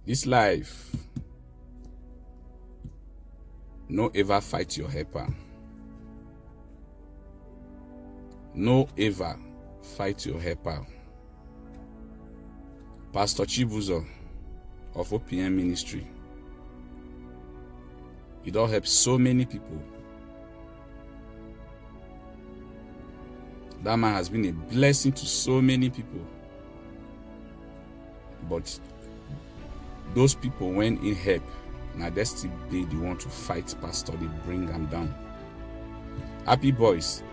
This life, no ever fight your helper. No ever fight your helper. Pastor Chibuzor of OPM ministry. He don't help so many people. That man has been a blessing to so many people. But those people, when in help, now that's still they want to fight pastor, they bring them down. Happy boys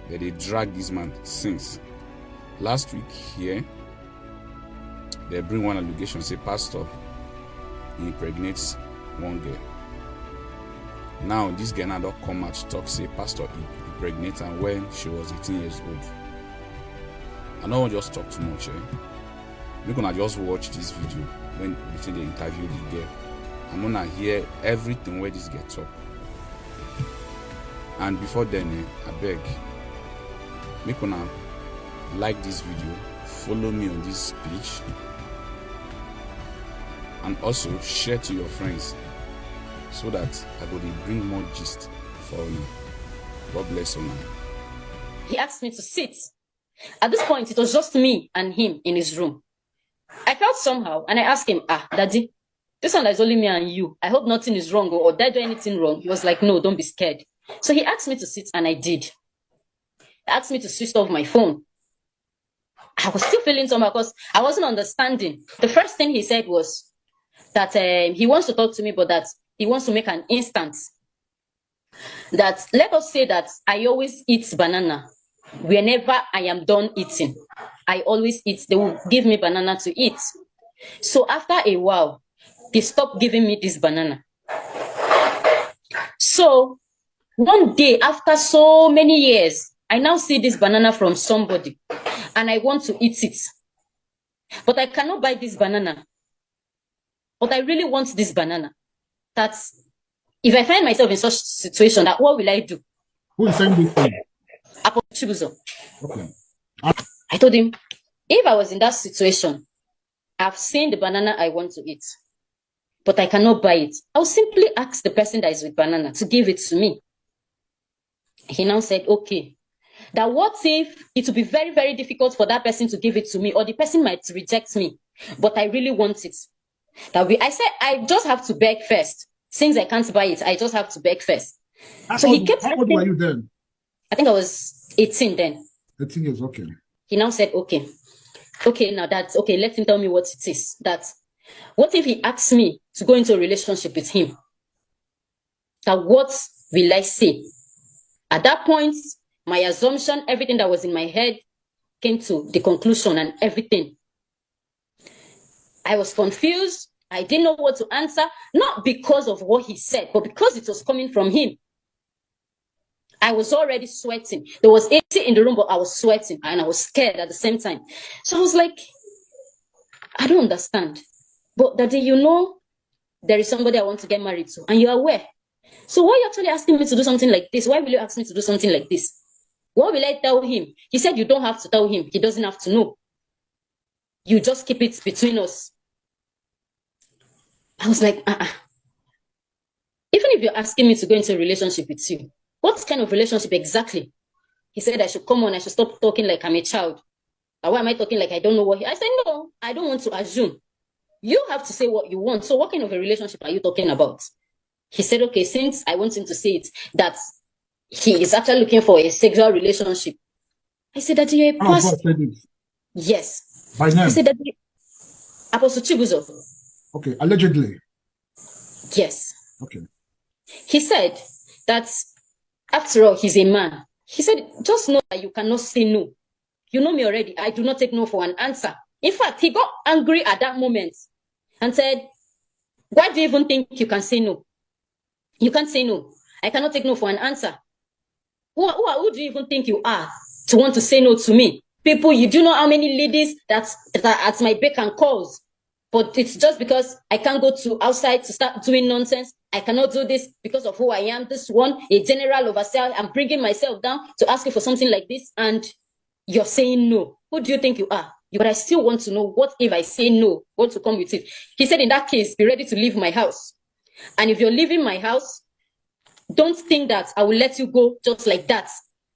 that they drag this man since last week here. They bring one allegation, say pastor he impregnates one girl. Now this girl now don't come out to talk, say pastor he impregnated her when she was 18 years old. I don't want to just talk too much. We're gonna just watch this video when they interview the girl. I'm gonna hear everything where this girl talk. And before then, I beg, make gonna like this video, follow me on this page, and also share to your friends so that I go to bring more gist for you. God bless you, man. He asked me to sit. At this point, it was just me and him in his room. I felt somehow, and I asked him, Daddy, this one is only me and you. I hope nothing is wrong, or did I do anything wrong? He was like, no, don't be scared. So he asked me to sit, and I did. He asked me to switch off my phone. I was still feeling somehow because I wasn't understanding. The first thing he said was that he wants to talk to me, but that he wants to make an instance. That let us say that I always eat banana. Whenever I am done eating, I always eat. They will give me banana to eat. So after a while, they stopped giving me this banana. So one day, after so many years, I now see this banana from somebody, and I want to eat it. But I cannot buy this banana. But I really want this banana. That's, if I find myself in such a situation, that what will I do? Who is saying this thing? Chibuzor. Okay. I told him, if I was in that situation, I've seen the banana I want to eat, but I cannot buy it. I'll simply ask the person that is with banana to give it to me. He now said, okay, that what if it will be very, very difficult for that person to give it to me, or the person might reject me, but I really want it. I said, I just have to beg first. Since I can't buy it, I just have to beg first. So he kept. How old were you then? I think I was 18 then. 18 years, okay. He now said, okay, now that's okay, let him tell me what it is. What if he asks me to go into a relationship with him? That what will I say? At that point, my assumption, everything that was in my head came to the conclusion and everything. I was confused. I didn't know what to answer, not because of what he said, but because it was coming from him. I was already sweating. There was AC in the room, but I was sweating and I was scared at the same time. So I was like, I don't understand. But Daddy, you know, there is somebody I want to get married to, and you're aware. So why are you actually asking me to do something like this? Why will you ask me to do something like this? What will I tell him? He said, you don't have to tell him. He doesn't have to know. You just keep it between us. I was like, Even if you're asking me to go into a relationship with you, what kind of relationship exactly? He said I should come on, I should stop talking like I'm a child. Why am I talking like I don't know what I said, no, I don't want to assume. You have to say what you want. So what kind of a relationship are you talking about? He said, okay, since I want him to say it, that he is actually looking for a sexual relationship. I said, that you're a pastor. Yes. By name? I said that Apostle Chibuzor. Okay, allegedly. Yes. Okay. He said that after all, he's a man. He said, just know that you cannot say no. You know me already. I do not take no for an answer. In fact, he got angry at that moment and said, why do you even think you can say no? You can't say no. I cannot take no for an answer. Who do you even think you are to want to say no to me? People, you do know how many ladies that are at my beck and calls. But it's just because I can't go to outside to start doing nonsense. I cannot do this because of who I am. This one, a general overseer. I'm bringing myself down to ask you for something like this. And you're saying no. Who do you think you are? But I still want to know, what if I say no? What to come with it? He said, in that case, be ready to leave my house. And if you're leaving my house, don't think that I will let you go just like that.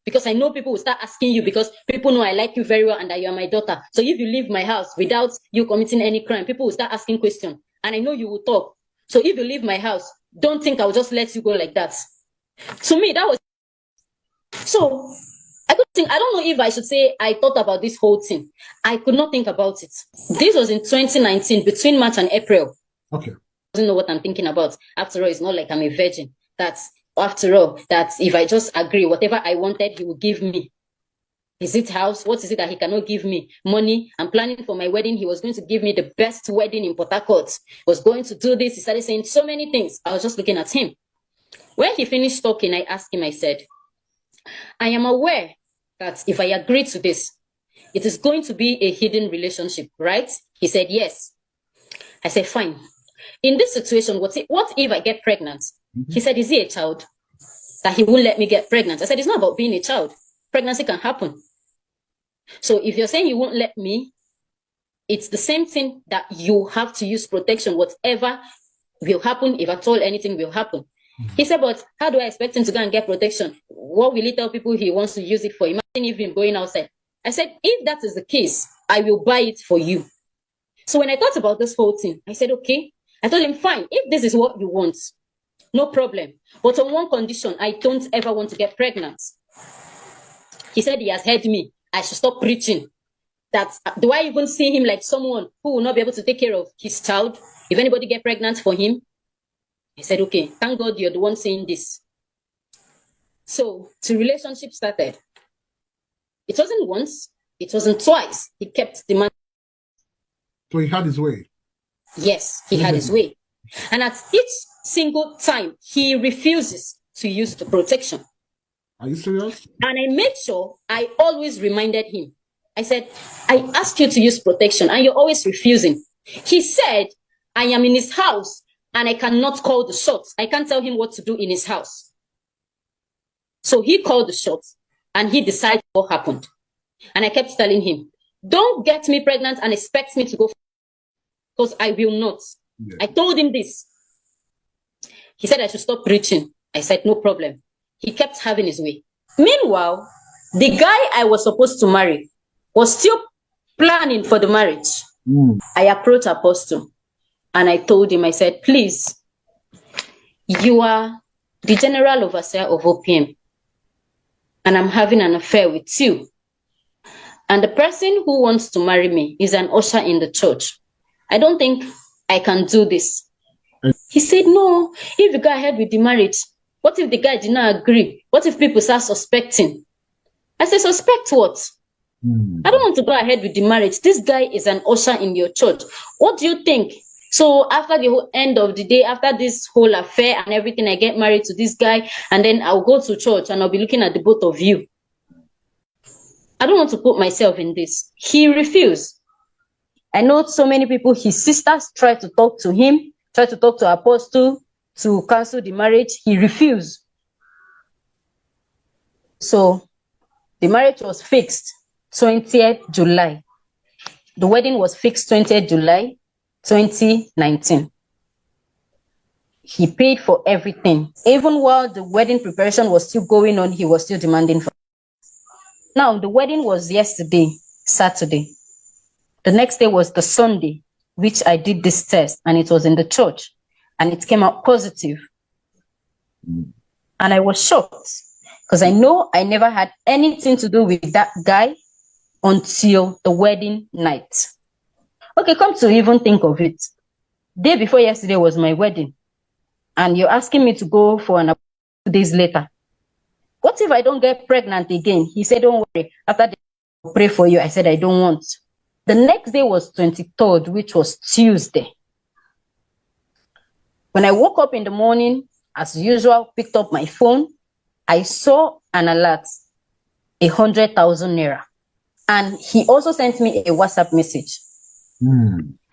Because I know people will start asking you, because people know I like you very well and that you are my daughter. So if you leave my house without you committing any crime, people will start asking questions. And I know you will talk. So if you leave my house, don't think I'll just let you go like that. To me, that was... So I don't know if I should say I thought about this whole thing. I could not think about it. This was in 2019, between March and April. Okay. I don't know what I'm thinking about. After all, it's not like I'm a virgin. After all, that if I just agree, whatever I wanted, he will give me. Is it house? What is it that he cannot give me? Money. I'm planning for my wedding. He was going to give me the best wedding in Port Harcourt. Was going to do this. He started saying so many things. I was just looking at him. When he finished talking, I asked him, I said, I am aware that if I agree to this, it is going to be a hidden relationship, right? He said, yes. I said, fine. In this situation, what if I get pregnant? He said, is he a child? That he won't let me get pregnant. I said, it's not about being a child. Pregnancy can happen. So if you're saying you won't let me, it's the same thing that you have to use protection. Whatever will happen, if at all anything will happen. He said, but how do I expect him to go and get protection? What will he tell people he wants to use it for? Imagine if him going outside. I said, if that is the case, I will buy it for you. So when I thought about this whole thing, I said, okay. I told him, fine, if this is what you want, no problem. But on one condition, I don't ever want to get pregnant. He said he has heard me. I should stop preaching. Do I even see him like someone who will not be able to take care of his child if anybody get pregnant for him? I said, okay, thank God you're the one saying this. So the relationship started. It wasn't once, it wasn't twice. He kept demanding. So he had his way. Yes, he had his way. And at each single time, he refuses to use the protection. Are you serious? And I made sure I always reminded him. I said, I asked you to use protection and you're always refusing. He said, I am in his house and I cannot call the shots. I can't tell him what to do in his house. So he called the shots and he decided what happened. And I kept telling him, don't get me pregnant and expect me to go, because I will not. Yeah. I told him this. He said I should stop preaching. I said, no problem. He kept having his way. Meanwhile, the guy I was supposed to marry was still planning for the marriage. I approached Apostle and I told him, I said, please, you are the general overseer of OPM and I'm having an affair with you. And the person who wants to marry me is an usher in the church. I don't think I can do this. He said, no, if you go ahead with the marriage, what if the guy did not agree? What if people start suspecting? I said, suspect what? I don't want to go ahead with the marriage. This guy is an usher in your church. What do you think? So after the whole end of the day, after this whole affair and everything, I get married to this guy and then I'll go to church and I'll be looking at the both of you. I don't want to put myself in this. He refused. I know so many people, his sisters tried to talk to him, tried to talk to Apostle to cancel the marriage. He refused. So the marriage was fixed 20th July. The wedding was fixed 20th July, 2019. He paid for everything. Even while the wedding preparation was still going on, he was still demanding for. Now, the wedding was yesterday, Saturday. The next day was the Sunday, which I did this test, and it was in the church, and it came out positive. And I was shocked, because I know I never had anything to do with that guy until the wedding night. Okay, come to even think of it. Day before yesterday was my wedding, and you're asking me to go for an appointment 2 days later. What if I don't get pregnant again? He said, don't worry. After that, I'll pray for you. I said, I don't want. The next day was 23rd, which was Tuesday. When I woke up in the morning, as usual, picked up my phone, I saw an alert, 100,000 naira. And he also sent me a WhatsApp message.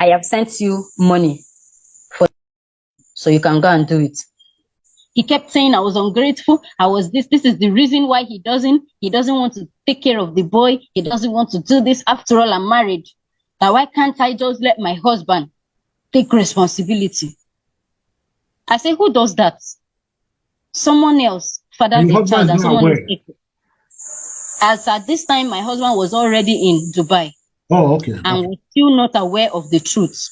I have sent you money, so you can go and do it. He kept saying I was ungrateful. I was this. This is the reason why he doesn't want to take care of the boy. He doesn't want to do this. After all, I'm married. Now, why can't I just let my husband take responsibility? I say, who does that? Someone else fathered Your a husband child is and not someone aware. is taking. As at this time, my husband was already in Dubai Oh, okay. and Okay. was still not aware of the truth.